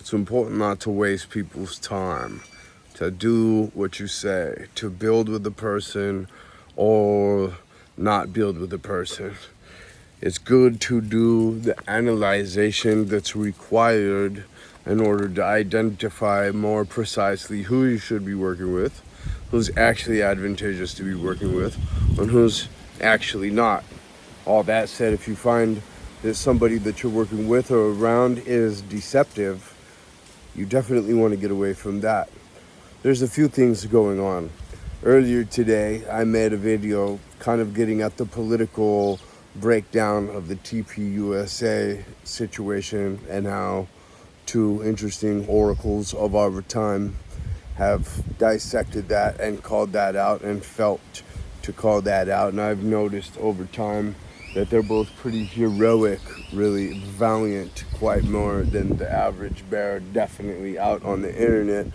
It's important not to waste people's time, to do what you say, to build with the person or not build with the person. It's good to do the analyzation that's required in order to identify more precisely who you should be working with, who's actually advantageous to be working with, and who's actually not. All that said, if you find that somebody that you're working with or around is deceptive, you definitely want to get away from that. There's a few things going on. Earlier today, I made a video kind of getting at the political breakdown of the TPUSA situation and how two interesting oracles of our time have dissected that and called that out and felt to call that out. And I've noticed over time that they're both pretty heroic, really valiant, quite more than the average bear, definitely out on the internet,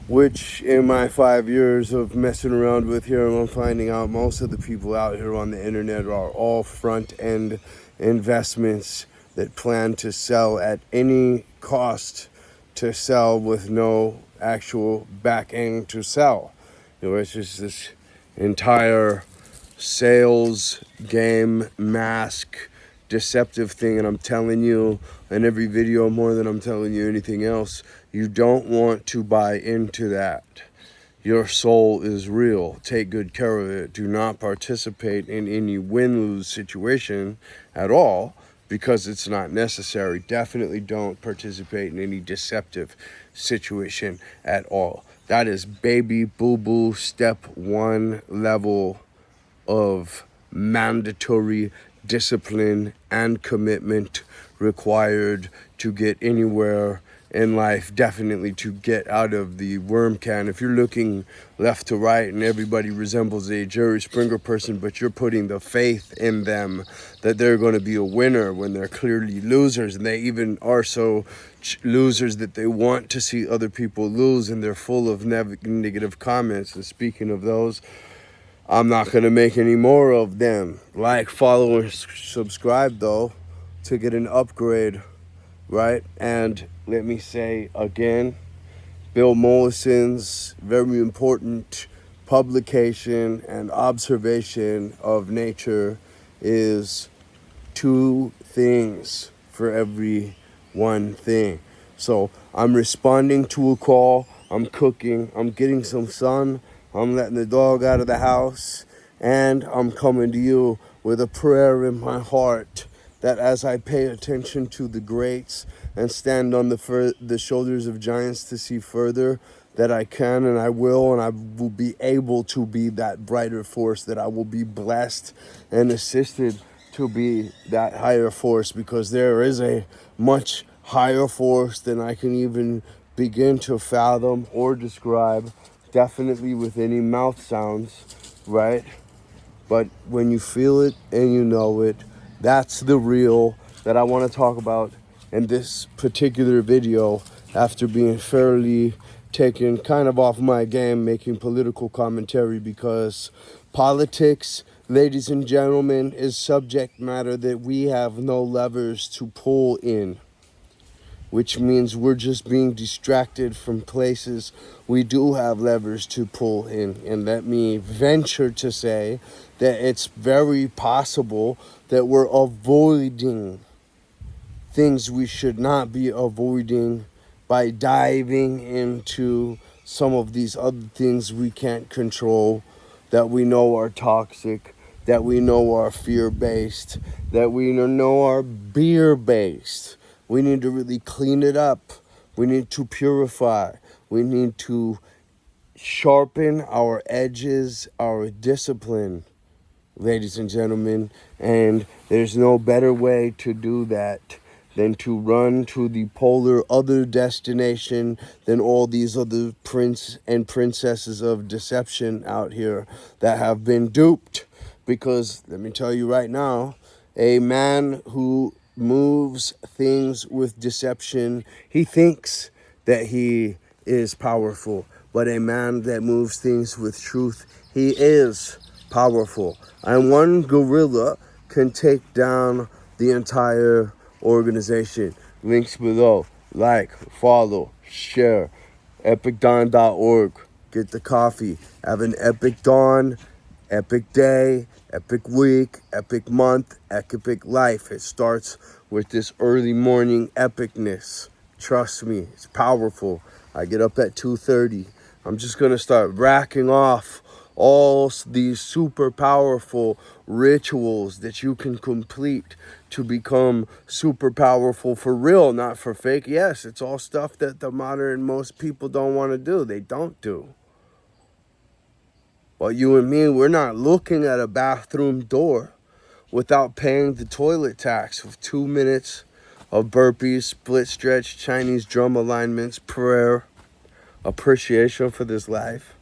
which in my 5 years of messing around with here, I'm finding out most of the people out here on the internet are all front-end investments that plan to sell at any cost, to sell with no actual back end to sell. It's just this entire sales game, mask, deceptive thing. And I'm telling you in every video more than I'm telling you anything else, you don't want to buy into that. Your soul is real. Take good care of it. Do not participate in any win-lose situation at all, because it's not necessary. Definitely don't participate in any deceptive situation at all. That is baby boo-boo step 1 level of mandatory discipline and commitment required to get anywhere in life, definitely to get out of the worm can. If you're looking left to right and everybody resembles a Jerry Springer person, but you're putting the faith in them that they're going to be a winner when they're clearly losers, and they even are so losers that they want to see other people lose, and they're full of negative comments. And speaking of those, I'm not going to make any more of them. Like, follow, and subscribe, though, to get an upgrade, right? And let me say again, Bill Mollison's very important publication and observation of nature is 2 things for every 1 thing. So I'm responding to a call, I'm cooking, I'm getting some sun, I'm letting the dog out of the house, and I'm coming to you with a prayer in my heart that as I pay attention to the greats and stand on the shoulders of giants to see further, that I can and I will be able to be that brighter force, that I will be blessed and assisted to be that higher force, because there is a much higher force than I can even begin to fathom or describe, definitely with any mouth sounds, right? But when you feel it and you know it, that's the real that I want to talk about in this particular video, after being fairly taken kind of off my game making political commentary, because politics, ladies and gentlemen, is subject matter that we have no levers to pull in, which means we're just being distracted from places we do have levers to pull in. And let me venture to say that it's very possible that we're avoiding things we should not be avoiding by diving into some of these other things we can't control, that we know are toxic, that we know are fear-based, that we know are beer-based. We need to really clean it up. We need to purify. We need to sharpen our edges, our discipline, ladies and gentlemen. And there's no better way to do that than to run to the polar other destination than all these other prince and princesses of deception out here that have been duped. Because let me tell you right now, a man who moves things with deception, he thinks that he is powerful. But a man that moves things with truth, he is powerful. And one gorilla can take down the entire organization. Links below. like, follow, share. EpicDawn.org. Get the coffee. Have an epic dawn, epic day, epic week, epic month, epic life. It starts with this early morning epicness. Trust me, it's powerful. I get up at 2:30. I'm just going to start racking off all these super powerful rituals that you can complete to become super powerful for real, not for fake. Yes, it's all stuff that the modern most people don't want to do. They don't do. But you and me, we're not looking at a bathroom door without paying the toilet tax of 2 minutes of burpees, split stretch, Chinese drum alignments, prayer, appreciation for this life.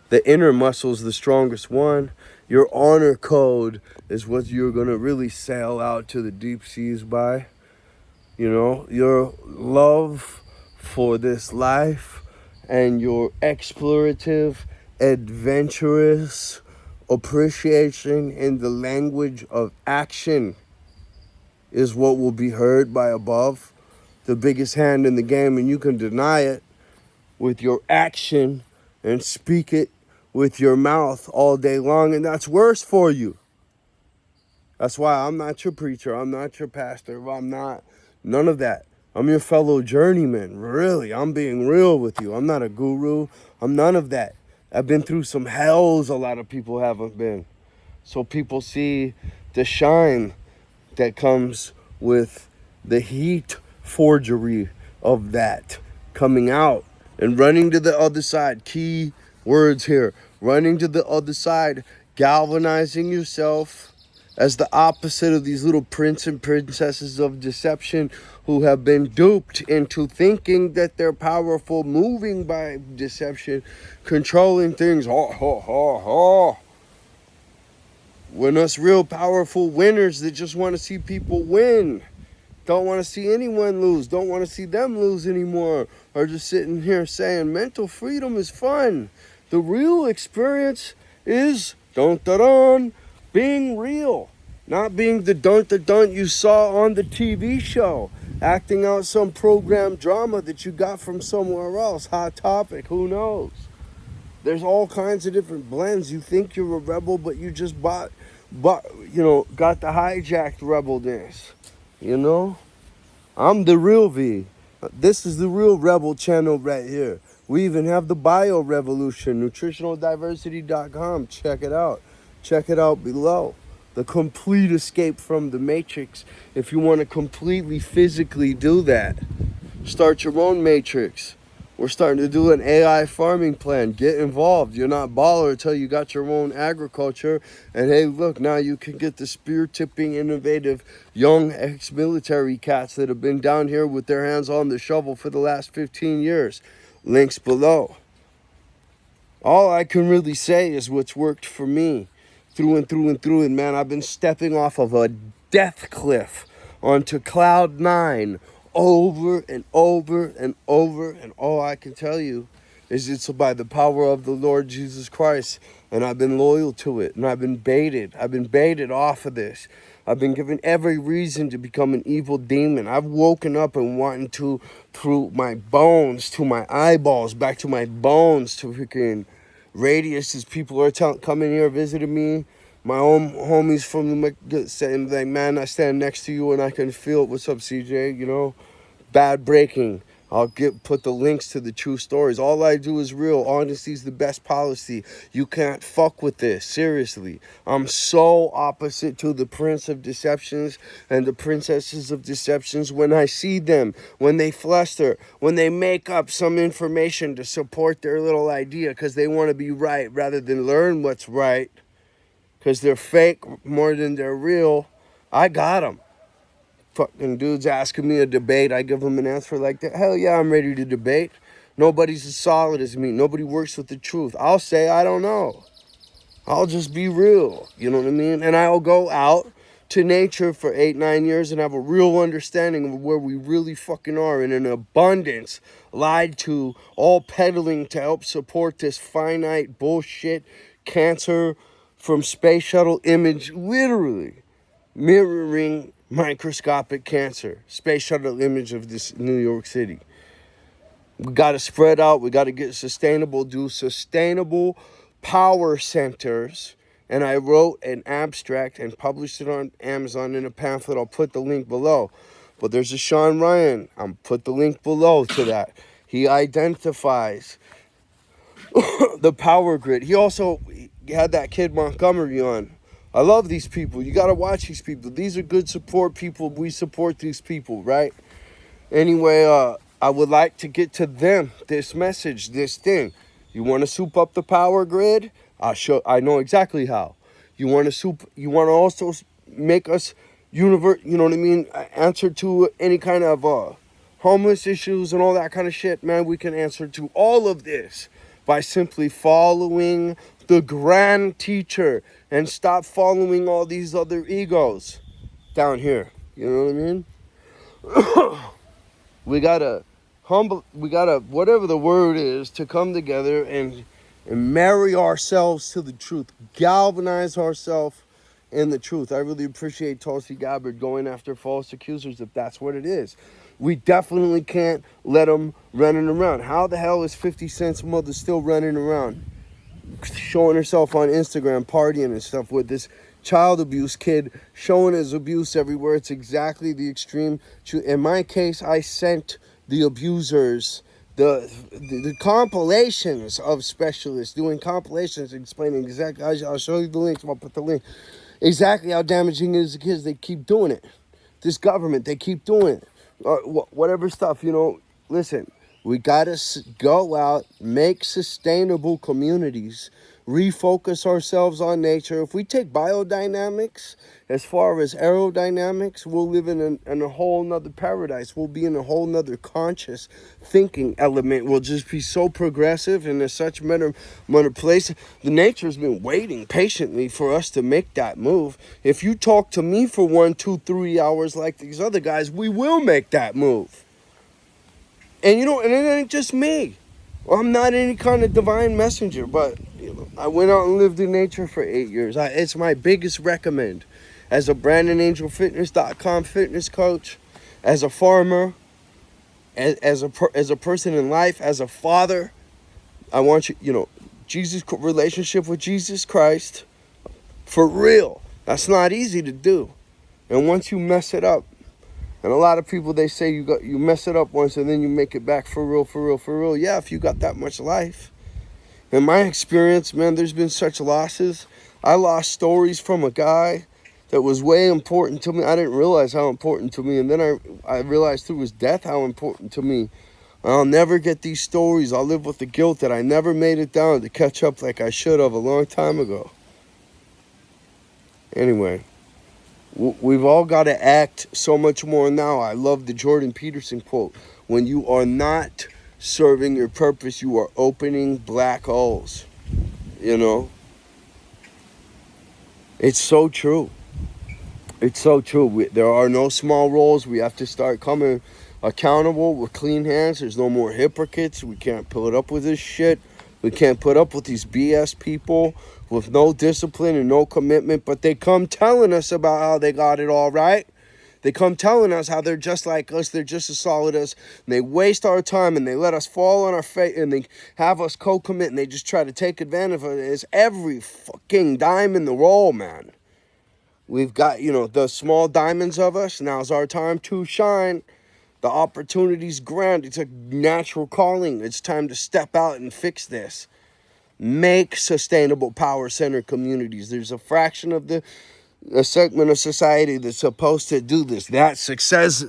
The inner muscle is the strongest one. Your honor code is what you're going to really sail out to the deep seas by. You know, your love for this life and your explorative, adventurous appreciation in the language of action is what will be heard by above. The biggest hand in the game, and you can deny it with your action and speak it with your mouth all day long, and that's worse for you. That's why I'm not your preacher. I'm not your pastor. I'm not none of that. I'm your fellow journeyman. Really, I'm being real with you. I'm not a guru. I'm none of that. I've been through some hells a lot of people haven't been. So people see the shine that comes with the heat forgery of that coming out and running to the other side. Key words here. Running to the other side, galvanizing yourself as the opposite of these little prince and princesses of deception who have been duped into thinking that they're powerful, moving by deception, controlling things. When us real powerful winners that just want to see people win, don't want to see anyone lose, don't want to see them lose anymore, are just sitting here saying mental freedom is fun. The real experience is being real, not being the dun you saw on the TV show, acting out some program drama that you got from somewhere else. Hot Topic, who knows? There's all kinds of different blends. You think you're a rebel, but you just got the hijacked rebelness. You know, I'm the real V. This is the real rebel channel right here. We even have the bio revolution, nutritionaldiversity.com. Check it out. Check it out below. The complete escape from the matrix. If you want to completely physically do that, start your own matrix. We're starting to do an AI farming plan. Get involved. You're not baller until you got your own agriculture. And hey, look, now you can get the spear-tipping, innovative, young ex-military cats that have been down here with their hands on the shovel for the last 15 years. Links below. All I can really say is what's worked for me through and through and through. And man, I've been stepping off of a death cliff onto cloud 9 over and over and over, and all I can tell you is it's by the power of the Lord Jesus Christ, and I've been loyal to it, and I've been baited off of this. I've been given every reason to become an evil demon. I've woken up and wanting to, through my bones, to my eyeballs, back to my bones, to freaking radius as people are coming here visiting me. My own homies from the saying like, man, I stand next to you and I can feel it. What's up, CJ? You know, bad breaking. I'll put the links to the true stories. All I do is real. Honesty is the best policy. You can't fuck with this. Seriously. I'm so opposite to the prince of deceptions and the princesses of deceptions when I see them, when they fluster, when they make up some information to support their little idea because they want to be right rather than learn what's right. Because they're fake more than they're real. I got them. Fucking dudes asking me a debate. I give them an answer like that. Hell yeah, I'm ready to debate. Nobody's as solid as me. Nobody works with the truth. I'll say I don't know. I'll just be real. You know what I mean? And I'll go out to nature for 8-9 years and have a real understanding of where we really fucking are in an abundance, lied to, all peddling to help support this finite bullshit cancer from space shuttle image, literally mirroring microscopic cancer. Space shuttle image of this New York City. We got to spread out. We got to get sustainable, do sustainable power centers. And I wrote an abstract and published it on Amazon in a pamphlet. I'll put the link below. But there's a Sean Ryan. I'll put the link below to that. He identifies the power grid. He also had that kid Montgomery on. I love these people. You got to watch these people. These are good support people. We support these people, right? Anyway, I would like to get to them this message, this thing. You want to soup up the power grid? I know exactly how. You want to also make us universe, you know what I mean? Answer to any kind of homeless issues and all that kind of shit, man. We can answer to all of this by simply following the grand teacher and stop following all these other egos down here. You know what I mean? We gotta whatever the word is, to come together and marry ourselves to the truth, galvanize ourselves in the truth. I really appreciate Tulsi Gabbard going after false accusers if that's what it is. We definitely can't let them running around. How the hell is 50 Cent's mother still running around, showing herself on Instagram, partying and stuff with this child abuse kid, showing his abuse everywhere? It's exactly the extreme. In my case, I sent the abusers the compilations of specialists doing compilations explaining exactly. I'll show you the links. I'll put the link. Exactly how damaging it is to kids. They keep doing it. This government, they keep doing it. Whatever stuff, listen, we gotta go out, make sustainable communities, refocus ourselves on nature. If we take biodynamics as far as aerodynamics, we'll live in a whole nother paradise. We'll be in a whole nother conscious thinking element. We'll just be so progressive and in such better place. The nature's been waiting patiently for us to make that move. If you talk to me for 1, 2, 3 hours like these other guys, we will make that move. And and it ain't just me. Well, I'm not any kind of divine messenger, but I went out and lived in nature for 8 years. It's my biggest recommend. As a BrandonAngelFitness.com fitness coach, as a farmer, as a person in life, as a father, I want you, Jesus, relationship with Jesus Christ, for real. That's not easy to do. And once you mess it up, and a lot of people, they say you mess it up once and then you make it back for real, for real, for real. Yeah, if you got that much life. In my experience, man, there's been such losses. I lost stories from a guy that was way important to me. I didn't realize how important to me. And then I realized through his death how important to me. I'll never get these stories. I'll live with the guilt that I never made it down to catch up like I should have a long time ago. Anyway. We've all got to act so much more now. I love the Jordan Peterson quote. When you are not serving your purpose, you are opening black holes. It's so true. It's so true. There are no small roles. We have to start coming accountable with clean hands. There's no more hypocrites. We can't put up with this shit. We can't put up with these BS people with no discipline and no commitment, but they come telling us about how they got it all right. They come telling us how they're just like us, they're just as solid as us, and they waste our time and they let us fall on our face and they have us co-commit and they just try to take advantage of it. It's every fucking dime in the roll, man. We've got, the small diamonds of us. Now's our time to shine. The opportunity's grand. It's a natural calling. It's time to step out and fix this. Make sustainable power center communities. There's a fraction of a segment of society that's supposed to do this. That success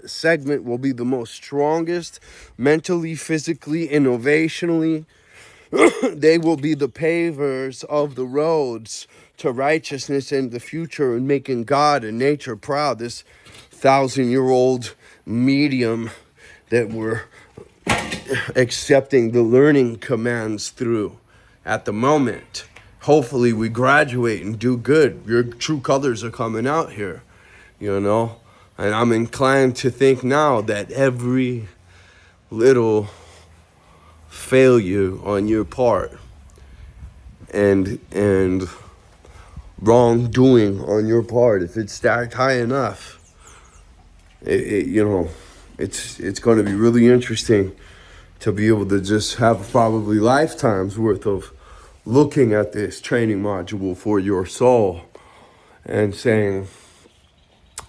segment will be the most strongest mentally, physically, innovationally. They will be the pavers of the roads to righteousness and the future and making God and nature proud. This 1,000-year-old medium that we're accepting the learning commands through at the moment. Hopefully we graduate and do good. Your true colors are coming out here, and I'm inclined to think now that every little failure on your part and wrongdoing on your part, if it's stacked high enough, it's going to be really interesting to be able to just have probably lifetimes worth of looking at this training module for your soul and saying,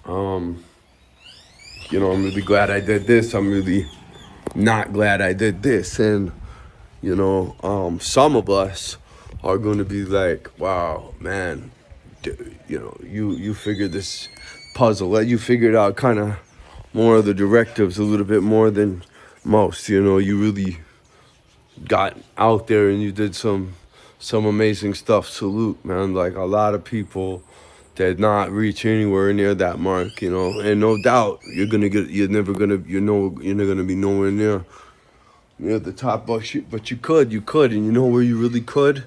I'm really glad I did this. I'm really not glad I did this. And, some of us are going to be like, wow, man, you figured this puzzle, you figured out kind of more of the directives a little bit more than most. You really got out there and you did some amazing stuff. Salute, man. Like, a lot of people did not reach anywhere near that mark, and no doubt you're not gonna be nowhere near the top, but you could, and you know where you really could.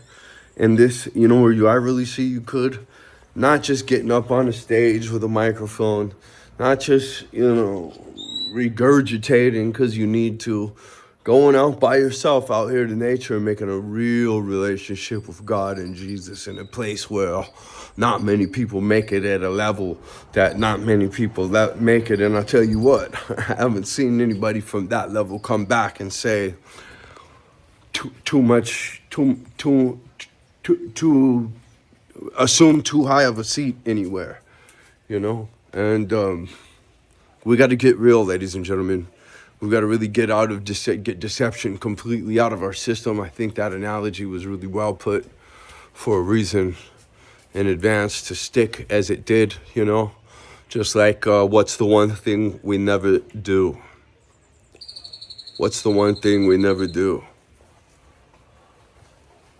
And this, where I really see you could, not just getting up on a stage with a microphone, not just, regurgitating because you need to, going out by yourself out here to nature and making a real relationship with God and Jesus in a place where not many people make it at a level that not many people make it. And I tell you what, I haven't seen anybody from that level come back and say to assume too high of a seat anywhere, and we got to get real, ladies and gentlemen. We got to really get get deception completely out of our system. I think that analogy was really well put for a reason in advance to stick as it did, just like what's the one thing we never do? What's the one thing we never do?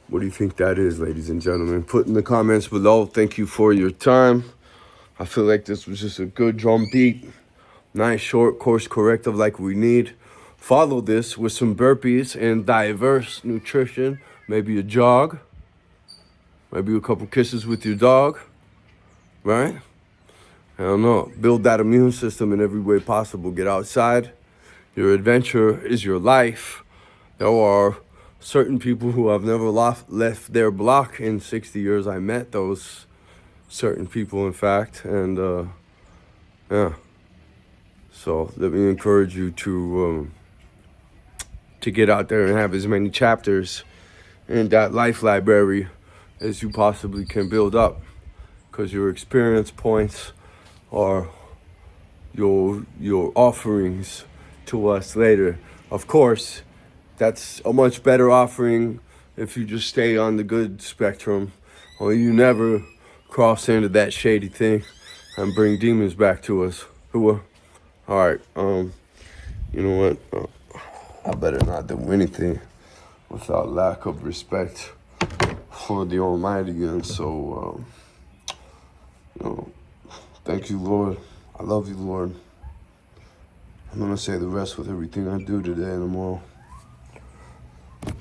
What do you think that is, ladies and gentlemen? Put in the comments below. Thank you for your time. I feel like this was just a good drum beat. Nice, short, course corrective like we need. Follow this with some burpees and diverse nutrition. Maybe a jog. Maybe a couple kisses with your dog. Right? I don't know. Build that immune system in every way possible. Get outside. Your adventure is your life. There are certain people who have never left their block in 60 years. I met those certain people, in fact. And, yeah. So let me encourage you to get out there and have as many chapters in that life library as you possibly can build up, because your experience points are your offerings to us later. Of course, that's a much better offering if you just stay on the good spectrum, or you never cross into that shady thing and bring demons back to us. All right, you know what? I better not do anything without lack of respect for the Almighty. And so, thank you, Lord. I love you, Lord. I'm going to say the rest with everything I do today and tomorrow.